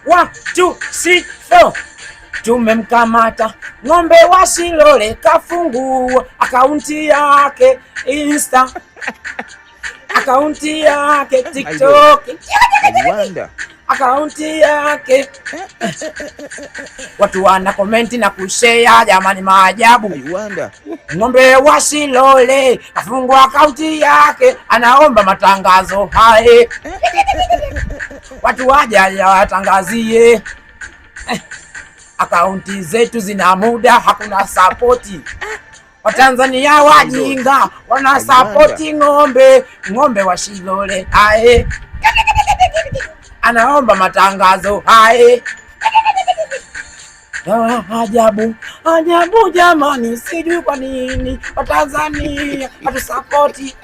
1 2 3 4. Tumemkamata ng'ombe wa Shilole, kafungua akaunti yake Insta, akaunti yake TikTok, akaunti yake. Watu wana komenti na kushare, jamani, maajabu. Ng'ombe wa Shilole kafungua akaunti yake, anaomba matangazo hae. Watu waje watangazie. Akaunti zetu zina muda, hakuna sapoti. Watanzania wajinga wana sapoti ng'ombe wa Shilole hae, anaomba matangazo hae. Ajabu jamani, sijui kwa nini Watanzania hatusapoti.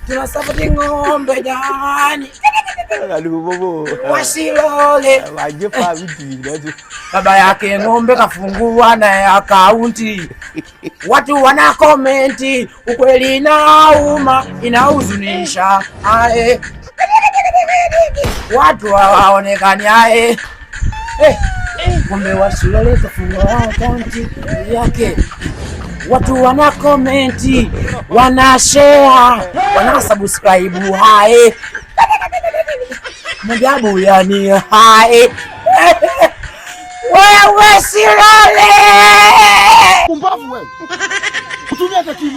Tunasapoti ng'ombe jamani wa Shilole. Baba yake ng'ombe kafungua na akaunti. Watu wana komenti, ukweli inauma, inahuzunisha hae. Watu hawaonekani hae. Ng'ombe wa Shilole kafungua akaunti yake. Watu wana komenti, wana share, wana subscribe hae. Majabu yani hae. Wewe Shilole! Pumbavu wewe. Kutumia akili.